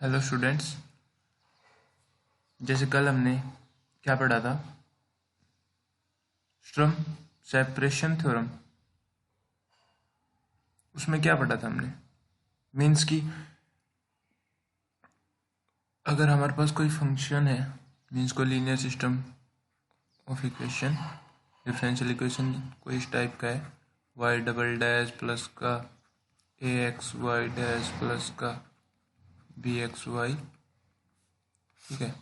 Hello students. जैसे कल हमने क्या पढ़ा था, स्ट्रम सेपरेशन थ्योरम। उसमें क्या पढ़ा था हमने, मीन्स कि अगर हमारे पास कोई फंक्शन है, मीन्स कोई linear system of equation, differential equation कोई इस टाइप का है, वाई डबल डैश प्लस का ए एक्स वाई डैश प्लस का बी एक्स वाई। ठीक है,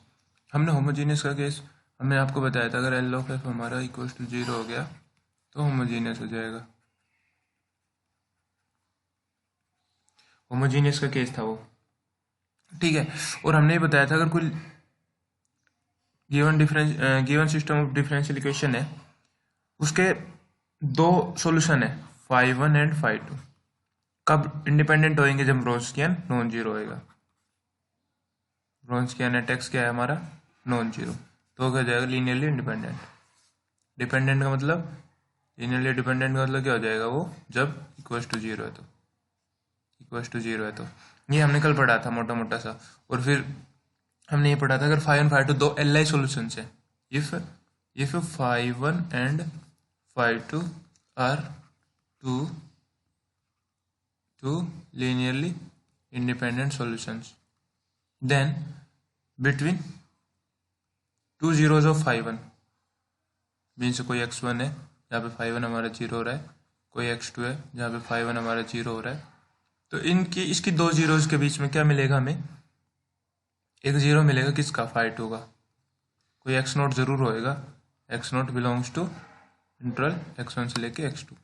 हमने होमोजीनियस का केस हमने आपको बताया था, अगर एल ऑफ एफ हमारा इक्वल टू 0 हो गया तो होमोजीनियस हो जाएगा। होमोजीनियस का केस था वो। ठीक है, और हमने ये बताया था अगर कोई given system of differential equation है, उसके दो सॉल्यूशन है, phi one and phi two. कब इंडिपेंडेंट होंगे? जब व्रोंस्कियन नॉन जीरो होएगा। व्रोंस्कियन एट एक्स क्या है हमारा? Non zero. तो क्या हो जाएगा? Linearly independent. डिपेंडेंट का मतलब, लीनियरली डिपेंडेंट का मतलब क्या हो जाएगा वो? जब इक्वल टू जीरो है तो, इक्वल टू जीरो है तो। ये हमने कल पढ़ा था मोटा मोटा सा। और फिर हमने ये पढ़ा था अगर फाई वन फाई टू दो एल आई सोल्यूशन है, if phi one and phi two are two linearly independent solutions, then between two zeros of phi one, means कोई x1 है जहाँ पे फाई वन हमारा जीरो हो रहा है, कोई x2 है जहाँ पे फाई वन हमारा जीरो हो रहा है, तो इनकी इसकी दो जीरोज के बीच में क्या मिलेगा हमें? एक जीरो मिलेगा। किसका? फाई टू का। कोई एक्स नोट जरूर होएगा, x naught belongs to interval x1 से लेके x2,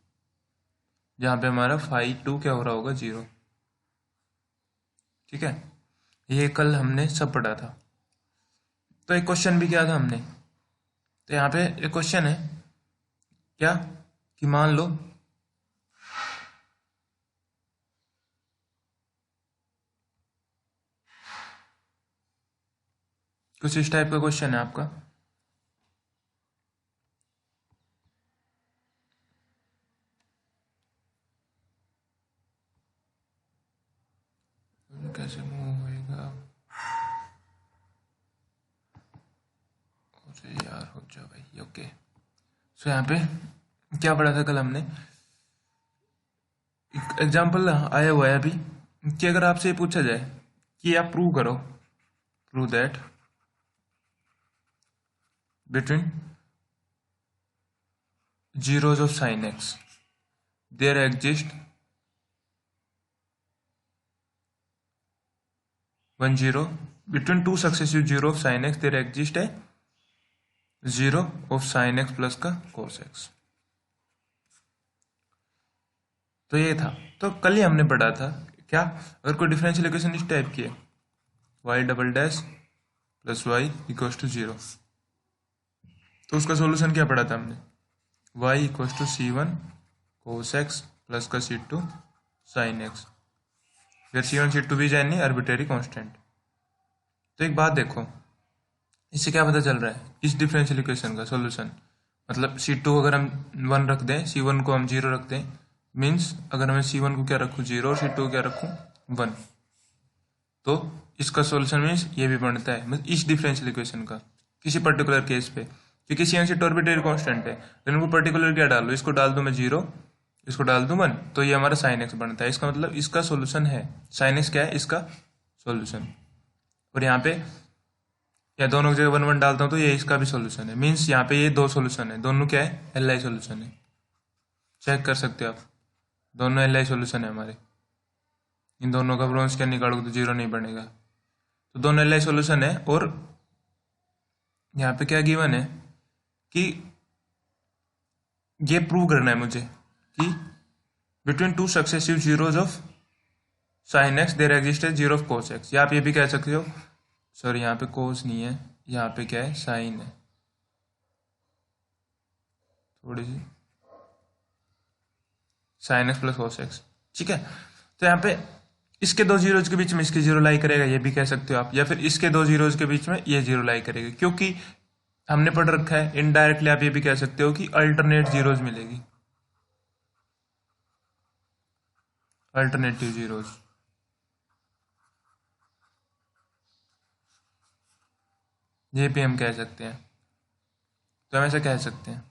जहाँ पे हमारा फाई टू क्या हो रहा होगा? जीरो। ठीक है, ये कल हमने सब पढ़ा था। तो एक क्वेश्चन भी किया था हमने। तो यहाँ पे एक क्वेश्चन है क्या, कि मान लो कुछ इस टाइप का क्वेश्चन है आपका। कैसे मूव होएगा? अरे यार, हो जाओ भाई। ओके, सो यहाँ पे क्या पढ़ा था कल हमने? एग्जाम्पल आया हुआ है अभी, कि अगर आपसे पूछा जाए कि आप प्रूव करो, prove that between zeros of sin x there exist one zero, between two successive zero of sin x there exist a zero of sin x plus का cos x। तो ये था। तो कल ही हमने पढ़ा था क्या, अगर कोई डिफरेंशियल इक्वेशन इस टाइप की है, y double dash plus y equal to zero, तो उसका सॉल्यूशन क्या पढ़ा था हमने? y equal to c one cos x plus का सी टू साइन एक्स, फिर सी वन सी टू भी जानी आर्बिट्रेरी कांस्टेंट। तो एक बात देखो, इससे क्या पता चल रहा है? इस डिफरेंशियल इक्वेशन का सॉल्यूशन, मतलब सी टू अगर हम वन रख दें, सी वन को हम जीरो रख दें, मीन्स अगर मैं सी वन को क्या रखूँ? जीरो, और सी टू को क्या रखूँ? वन, तो इसका सॉल्यूशन मीन्स ये भी बनता है, मतलब इस डिफरेंशियल इक्वेशन का किसी पर्टिकुलर केस पे, क्योंकि c and c two arbitrary constant है, तो इनको पर्टिकुलर क्या डाल लो? इसको डाल दूं मैं जीरो, इसको डाल दूं वन, तो ये हमारा साइन एक्स बनता है। इसका मतलब इसका सॉल्यूशन है, साइन एक्स क्या है? इसका सॉल्यूशन। और यहाँ पे या दोनों जगह वन वन डालता हूँ तो ये इसका भी सॉल्यूशन है, मीन्स यहाँ पे ये दो सॉल्यूशन है, दोनों क्या है? एल आई सॉल्यूशन है। चेक कर सकते हो आप, दोनों एल आई सॉल्यूशन है हमारे। इन दोनों का व्रोंस्कियन निकालोगे तो जीरो नहीं बनेगा, तो दोनों एल आई सॉल्यूशन है। और यहाँ पे क्या गिवन है कि ये प्रूव करना है मुझे कि between two successive zeros of sine x there exist zero of cos x, या आप ये भी कह सकते हो, सॉरी यहाँ पे कोस नहीं है, यहाँ पे क्या है? साइन है, थोड़ी सी sine x plus cos x. ठीक है, तो यहाँ पे इसके दो जीरोज के बीच में इसके जीरो लाई करेगा, ये भी कह सकते हो आप, या फिर इसके दो जीरोज के बीच में ये जीरो लाई करेगा, क्योंकि हमने पढ़ रखा है। इनडायरेक्टली आप ये भी कह सकते हो कि अल्टरनेट जीरोज मिलेगी, अल्टरनेटिव जीरोज। ये भी हम कह सकते हैं, तो हम ऐसा कह सकते हैं।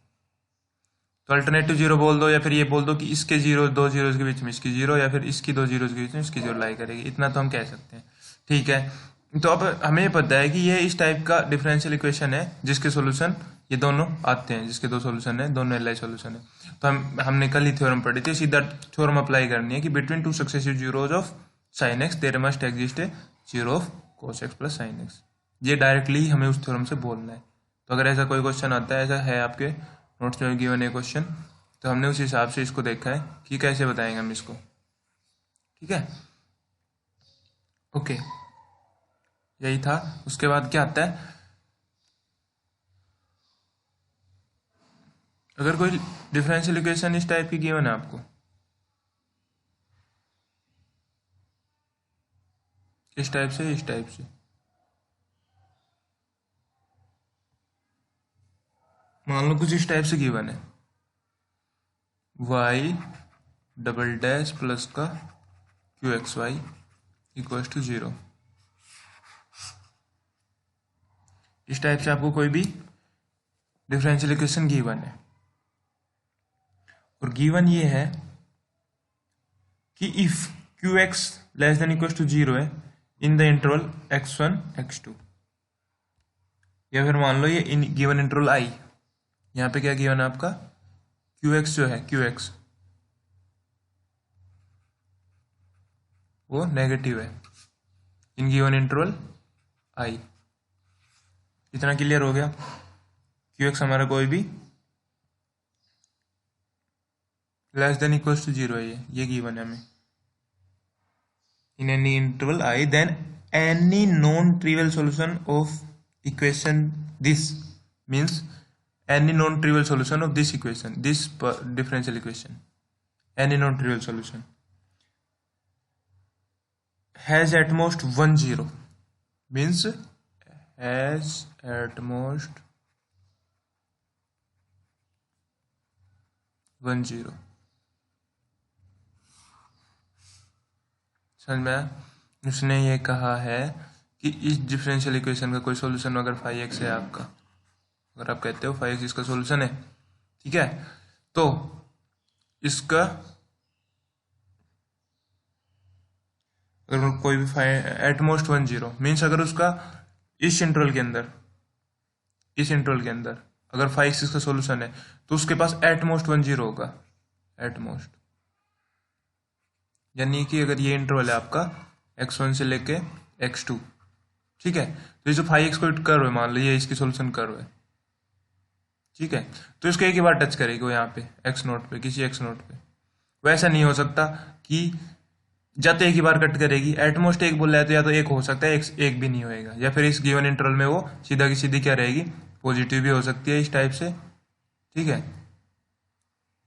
तो अल्टरनेटिव जीरो बोल दो, या फिर ये बोल दो कि इसके जीरो, दो जीरोज के बीच में इसकी जीरो, या फिर इसकी दो जीरोज के बीच में इसकी जीरो लाई करेगी, इतना तो हम कह सकते हैं। ठीक है, तो अब हमें पता है कि ये इस टाइप का डिफरेंशियल इक्वेशन है जिसके सॉल्यूशन ये दोनों आते हैं, जिसके दो सॉल्यूशन है, दोनों एल आई सॉल्यूशन है। तो हमने कल ही थ्योरम पढ़ी थी, सीधा थ्योरम अप्लाई करनी है कि between two successive zeros of sine x there must exist a zero of cos x plus sine x. ये डायरेक्टली हमें उस थ्योरम से बोलना है। तो अगर ऐसा कोई क्वेश्चन आता है, ऐसा है आपके नोट्स में गिवन है क्वेश्चन, तो हमने उस हिसाब से इसको देखा है कि कैसे बताएंगे हम इसको। ठीक है, ओके, यही था। उसके बाद क्या आता है, अगर कोई डिफरेंशियल इक्वेशन इस टाइप की गिवन है आपको, इस टाइप से, इस टाइप से, मान लो कुछ इस टाइप से गिवन है, y डबल डैश प्लस का q x y equals to 0। इस टाइप से आपको कोई भी डिफरेंशियल इक्वेशन गिवन है, और गिवन ये है कि if q x less than equals to 0 है in the interval x1 x2, या फिर मान लो ये इन गिवन इंटरवल आई, यहाँ पे क्या गिवन है आपका, क्यू एक्स जो है, क्यू एक्स वो नेगेटिव है इन गिवन इंटरवल आई। इतना क्लियर हो गया, क्यू एक्स हमारा कोई भी लेस देन इक्वल्स टू 0 है, ये गिवन है हमें in any interval I, then any non-trivial solution of equation this means any non-trivial solution of this equation, this differential equation, any non-trivial solution has at most one zero, means has at most one zero। समझ में आया? उसने ये कहा है कि इस differential equation का कोई सॉल्यूशन अगर फाइव एक्स है आपका, अगर आप कहते हो फाइव एक्स इसका सॉल्यूशन है, ठीक है, तो इसका अगर कोई भी एट मोस्ट 10 मीन्स अगर उसका इस इंटरवल के अंदर, इस इंटरवल के अंदर अगर फाइव एक्स इसका सॉल्यूशन है, तो उसके पास एट मोस्ट 10 होगा, एट मोस्ट। यानी कि अगर ये इंटरवल है आपका x1 से लेके x2, ठीक है, तो ये जो फाइव एक्स को कर्व है, मान लो ये इसकी सॉल्यूशन कर्व है, ठीक है, तो इसको एक ही बार टच करेगी वो यहाँ पे x नोट पे, किसी x नोट पे। वैसा नहीं हो सकता कि या तो एक ही बार कट करेगी, एटमोस्ट एक बोल रहा है तो या तो एक हो सकता है, एक भी नहीं होएगा, या फिर इस गिवन इंटरवल में वो सीधा की सीधी क्या रहेगी, पॉजिटिव भी हो सकती है इस टाइप से, ठीक है,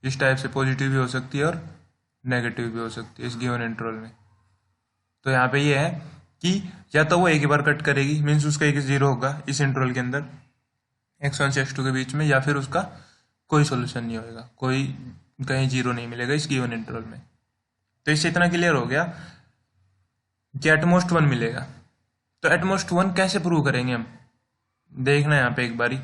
इस टाइप से पॉजिटिव भी हो सकती है और नेगेटिव भी हो सकती है इस गिवन इंटरवल में। तो यहाँ पे ये है कि या तो वो एक ही बार कट करेगी, मीन्स उसका एक जीरो होगा इस इंटरवल के अंदर x1 से x2 के बीच में, या फिर उसका कोई सॉल्यूशन नहीं होगा, कोई कहीं जीरो नहीं मिलेगा इस गिवन इंटरवल में। तो इससे इतना क्लियर हो गया कि एटमोस्ट 1 मिलेगा। तो एटमोस्ट 1 कैसे प्रूव करेंगे हम, देखना यहाँ पे एक बारी।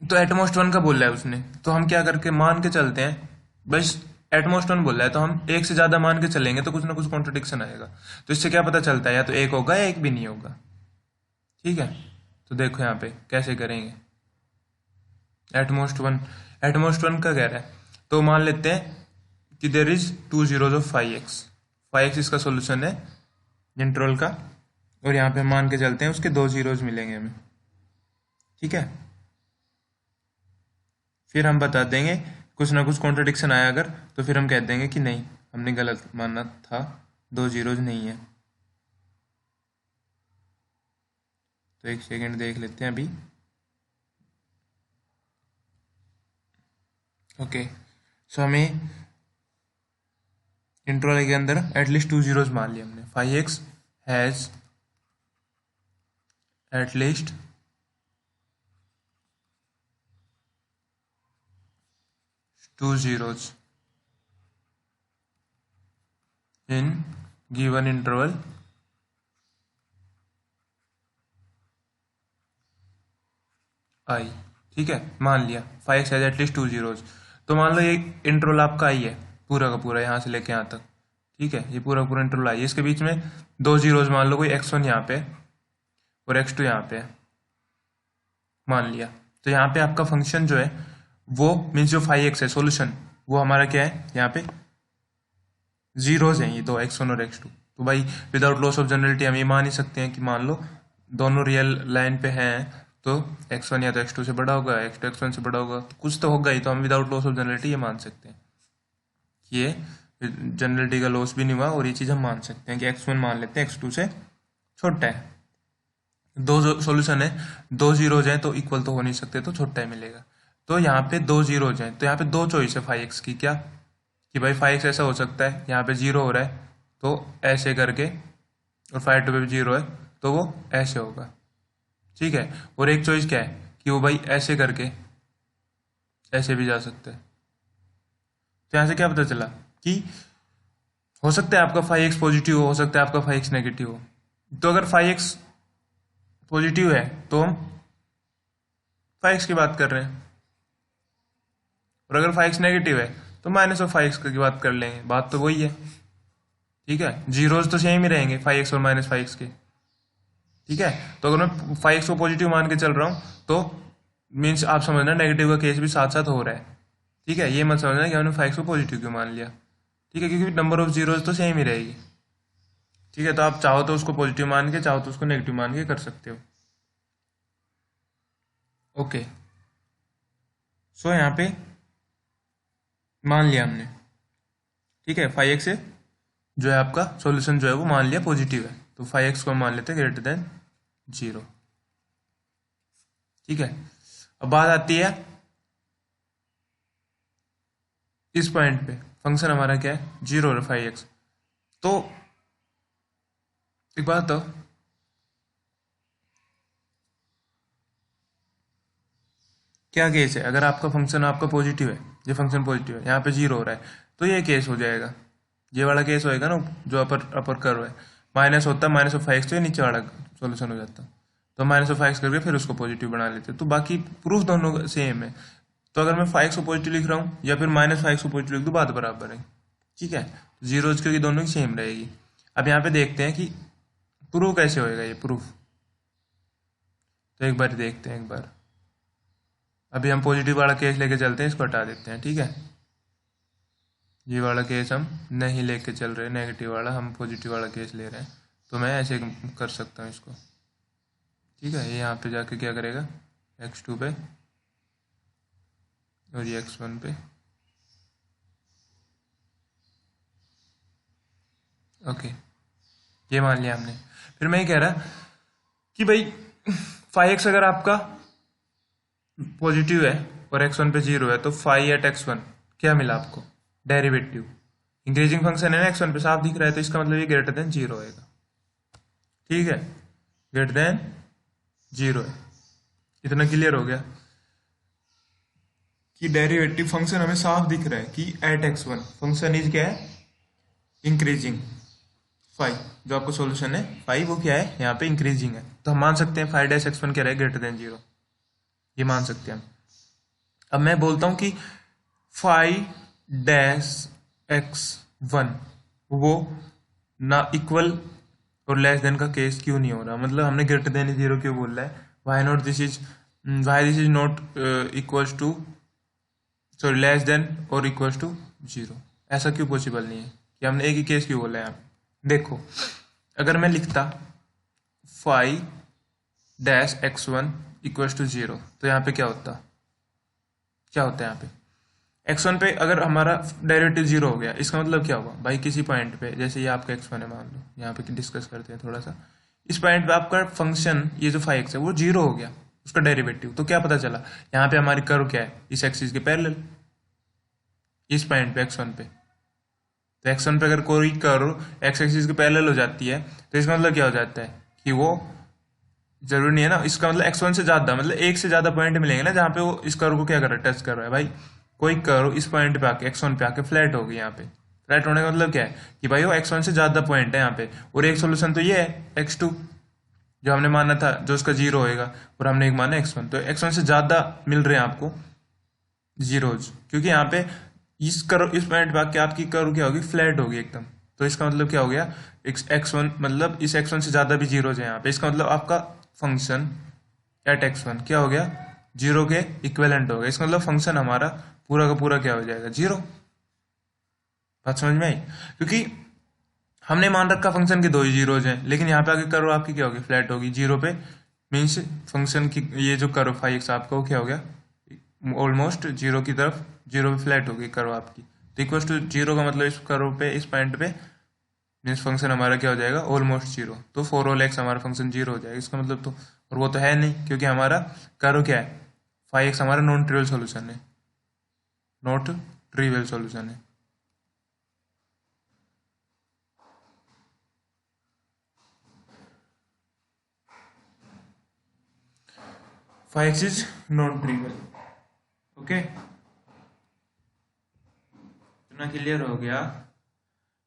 तो एटमोस्ट 1 का बोल रहा है उसने, तो हम क्या करके मान के चलते हैं, बस एटमोस्ट 1 बोल रहा है तो हम एक से ज्यादा मान के चलेंगे तो कुछ ना कुछ कॉन्ट्रडिक्शन आएगा। तो इससे क्या पता चलता है, या तो एक होगा या एक भी नहीं होगा, ठीक है। तो देखो यहाँ पे कैसे करेंगे, एटमोस्ट 1, एटमोस्ट 1 का कह रहा है, तो मान लेते हैं कि there is to zeros of five x इसका सॉल्यूशन है इंटरवल का, और यहाँ पे मान के चलते हैं उसके दो जीरोज मिलेंगे हमें, ठीक है। फिर हम बता देंगे कुछ ना कुछ कॉन्ट्रडिक्शन आया अगर, तो फिर हम कह देंगे कि नहीं हमने गलत माना था, दो जीरोज नहीं है। तो एक सेकंड देख लेते हैं अभी, ओके। सो हमें इंटरवल के अंदर एटलीस्ट टू जीरोज मान लिया हमने, five x has at least two zeros in given interval I, ठीक है, मान लिया 5x हैज एटलीस्ट 2 जीरोज। तो मान लो ये इंटरवल आपका आई है पूरा का पूरा यहाँ से लेके यहाँ तक, ठीक है, ये पूरा पूरा इंटरवल आई है, इसके बीच में 2 जीरोज मान लो, कोई x1 यहाँ पे और x2 यहाँ पे है मान लिया। तो यहाँ पे आपका फंक्शन जो है वो मीन्स जो 5x है सोल्यूशन, वो हमारा क्या है, यहाँ पे जीरोज हैं ये दो, x1 और x2। तो भाई विदाउट लॉस ऑफ जनरलिटी हम ये मान ही सकते हैं कि मान लो दोनों रियल लाइन पे हैं तो x1 या तो x2 से बड़ा होगा, x2 x1 से बड़ा होगा, तो कुछ तो होगा ही। तो हम विदाउट लॉस ऑफ जनरलिटी ये मान सकते हैं कि ये जनरलिटी का लॉस भी नहीं हुआ, और ये चीज़ हम मान सकते हैं कि x1 मान लेते हैं x2 से छोटा है। दो सॉल्यूशन है, 2 जीरोज हैं तो इक्वल तो हो नहीं सकते, तो छोटा ही मिलेगा। तो यहाँ पे 2 जीरोज हैं, तो यहाँ पे 2 चॉइस है 5x की, क्या कि भाई 5x ऐसा हो सकता है, यहाँ पे 0 हो रहा है तो ऐसे करके, और 5 पे भी 0 है तो वो ऐसे होगा, ठीक है। और एक चॉइस क्या है कि वो भाई ऐसे करके ऐसे भी जा सकता है। तो यहाँ से क्या पता चला कि हो सकता है आपका 5x पॉजिटिव हो सकता है आपका 5x नेगेटिव हो। तो अगर 5x पॉजिटिव है तो हम 5x की बात कर रहे हैं, और अगर 5x नेगेटिव है तो माइनस ऑफ 5x की बात कर लेंगे, बात तो वही है, ठीक है। जीरोज तो सेम ही रहेंगे 5x और माइनस 5x के, ठीक है। तो अगर मैं 5x को पॉजिटिव मान के चल रहा हूँ तो मीन्स आप समझना नेगेटिव का केस भी साथ साथ हो रहा है, ठीक है। ये मत समझना कि हमने 5x को पॉजिटिव क्यों मान लिया, ठीक है, क्योंकि नंबर ऑफ जीरोज तो सेम ही रहेगी, ठीक है। तो आप चाहो तो उसको पॉजिटिव मान के, चाहो तो उसको नेगेटिव मान के कर सकते हो। ओके, सो यहाँ पे मान लिया हमने, ठीक है, 5x से जो है आपका सॉल्यूशन जो है वो मान लिया पॉजिटिव है, तो 5x को मान लेते हैं ग्रेटर देन 0, ठीक है। अब बात आती है इस पॉइंट पे, फंक्शन हमारा क्या है 0 और 5x। तो एक बात तो क्या केस है, अगर आपका फंक्शन आपका पॉजिटिव है, ये फंक्शन पॉजिटिव है, यहाँ पे 0 हो रहा है, तो ये केस हो जाएगा, ये वाला केस होएगा ना, जो अपर अपर कर्व है, माइनस होता है माइनस ऑफ 5x, तो ये नीचे वाला सॉल्यूशन हो जाता, तो माइनस ऑफ 5x करके फिर उसको पॉजिटिव बना लेते। तो बाकी प्रूफ दोनों सेम है, तो अगर मैं 5x को पॉजिटिव लिख रहा हूँ या फिर माइनस 5x को पॉजिटिव लिख दूँ, बात बराबर है, ठीक है। जीरोज क्योंकि दोनों की सेम रहेगी। अब यहाँ पे देखते हैं कि प्रूफ कैसे होएगा ये प्रूफ, तो एक बार देखते हैं एक बार। अभी हम पॉजिटिव वाला केस लेके चलते हैं, इसको हटा देते हैं, ठीक है। ये वाला केस हम नहीं लेके चल रहे, नेगेटिव वाला, हम पॉजिटिव वाला केस ले रहे हैं, तो मैं ऐसे कर सकता हूँ इसको, ठीक है। ये यहाँ पे जाके क्या करेगा x2 पे और ये x1 पे, ओके, ये मान लिया हमने। फिर मैं ये कह रहा कि भाई 5x अगर आपका पॉजिटिव है और x1 पे 0 है, तो 5 क्या मिला आपको, डेरिवेटिव, इंक्रीजिंग फंक्शन है ना, x1 पे साफ दिख रहा है, तो इसका मतलब ये ग्रेटर देन 0 होएगा, ठीक है, ग्रेटर देन 0 है। इतना क्लियर हो गया कि डेरिवेटिव फंक्शन हमें साफ दिख रहा है कि एट x1 फंक्शन इज क्या है, इंक्रीजिंग 5, जो आपको सॉल्यूशन है 5 वो क्या है यहाँ पे इंक्रीजिंग है, तो हम मान सकते हैं 5-x1 क्या है ग्रेटर देन 0, ये मान सकते हैं हम। अब मैं बोलता हूं कि 5-x1 वो ना इक्वल और लेस देन का केस क्यों नहीं हो रहा, मतलब हमने ग्रेटर देन 0 क्यों बोल रहा है, why this is not equals to sorry less than और इक्वल्स टू 0, ऐसा क्यों पॉसिबल नहीं है कि हमने एक ही केस क्यों बोला है यहाँ पे। देखो अगर मैं लिखता 5-x1 इक्वल्स टू 0, तो यहाँ पे क्या होता है यहाँ पे x1 पे अगर हमारा डेरिवेटिव 0 हो गया, इसका मतलब क्या होगा भाई, किसी पॉइंट पे जैसे ये आपका x1 है मान लो, यहाँ पे डिस्कस करते हैं थोड़ा सा, इस पॉइंट पे आपका फंक्शन ये जो 5x है वो 0 हो गया, उसका डेरिवेटिव, तो क्या पता चला यहाँ पे हमारी कर्व क्या है, इस एक्सिस के पैरेलल, इस पॉइंट पे x1 पे। तो x1 पे अगर कोई कर्व x एक्सिस के पैरेलल हो जाती है, तो इसका मतलब क्या हो जाता है कि वो जरूरी नहीं है ना, इसका मतलब x1 से ज्यादा, मतलब एक से ज्यादा पॉइंट मिलेंगे ना जहाँ पे वो इस कर्व को क्या कर रहा है, टच कर रहा है। भाई कोई कर्व इस पॉइंट पे आके x1 पे आके फ्लैट होगी, यहाँ पे फ्लैट होने का मतलब क्या है कि भाई वो x1 से ज्यादा पॉइंट है यहाँ पे, और एक सोल्यूशन तो ये है x2, जो हमने माना था जो उसका 0 होएगा, और हमने एक माना x1, तो x1 से ज़्यादा मिल रहे हैं आपको जीरोज, क्योंकि यहाँ पे इस पॉइंट पे आके आपकी कर्व क्या होगी, फ्लैट होगी एकदम। तो इसका मतलब क्या हो गया, x1 मतलब इस x1 से ज़्यादा भी जीरोज है यहाँ पे, इसका मतलब आपका फंक्शन एट x1 क्या हो गया, 0 के इक्वेलेंट हो गया। इसका मतलब फंक्शन हमारा पूरा का पूरा क्या हो जाएगा, 0। बात समझ में आई? क्योंकि हमने मान रखा फंक्शन के दो ही जीरोज हैं, लेकिन यहाँ पे आगे कर्व आपकी क्या होगी, फ्लैट होगी 0 पे। मीन्स फंक्शन की ये जो कर्व फाई एक्स आपका वो क्या हो गया, ऑलमोस्ट 0 की तरफ, 0 पे फ्लैट होगी कर्व आपकी। तो इक्वल टू 0 का मतलब इस कर्व पे, इस पॉइंट पे मीन्स फंक्शन हमारा क्या हो जाएगा, ऑलमोस्ट 0। तो फॉर ऑल एक्स हमारा फंक्शन 0 हो जाएगा। इसका मतलब तो, और वो तो है नहीं, क्योंकि हमारा कर्व क्या है, फाई एक्स हमारा नॉन ट्रिवियल सॉल्यूशन है, नॉट ट्रिवियल सॉल्यूशन है। Phi x is non trivial. Okay, इतना क्लियर हो गया?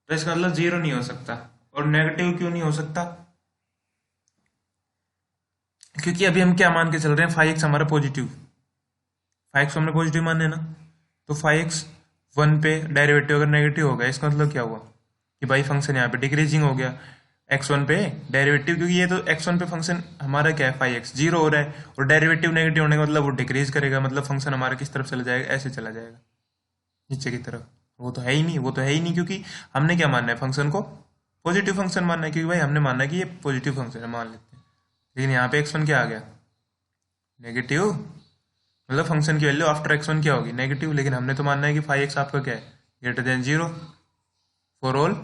तो इसका मतलब 0 नहीं हो सकता। और नेगेटिव क्यों नहीं हो सकता, क्योंकि अभी हम क्या मान के चल रहे हैं, फाई एक्स हमारा पॉजिटिव, फाई एक्स हमने पॉजिटिव माने ना, तो फाई एक्स 1 पे डेरिवेटिव अगर नेगेटिव होगा, इसका मतलब क्या हुआ कि भाई फंक्शन यहाँ पे डिक्रीजिंग हो गया x1 पे डेरिवेटिव, क्योंकि ये तो x1 पे फंक्शन हमारा क्या है, फाई एक्स 0 हो रहा है, और डेरिवेटिव नेगेटिव होने का मतलब वो डिक्रीज करेगा, मतलब फंक्शन हमारा किस तरफ चला जाएगा, ऐसे चला जाएगा नीचे की तरफ। वो तो है ही नहीं, वो तो है ही नहीं, क्योंकि हमने क्या मानना है, फंक्शन को पॉजिटिव फंक्शन मानना है, क्योंकि भाई हमने मानना है कि ये पॉजिटिव फंक्शन है, मान लेते हैं। लेकिन यहाँ पे x1 क्या आ गया, नेगेटिव, मतलब फंक्शन की वैल्यू आफ्टर x1 क्या होगी, नेगेटिव। लेकिन हमने तो मानना है कि फाई एक्स आपका क्या है, greater than 0 for all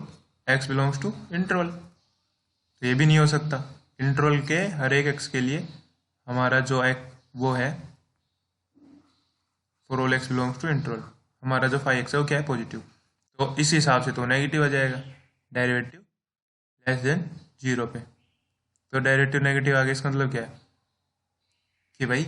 x belongs to interval. तो ये भी नहीं हो सकता, इंटरवल के हर एक x के लिए हमारा जो एक वो है, for all x belongs to interval, हमारा जो फाई एक्स है वो क्या है, पॉजिटिव। तो इस हिसाब से तो नेगेटिव आ जाएगा, डेरिवेटिव लेस देन 0 पे। तो डेरिवेटिव नेगेटिव आ गया, इसका मतलब क्या है कि भाई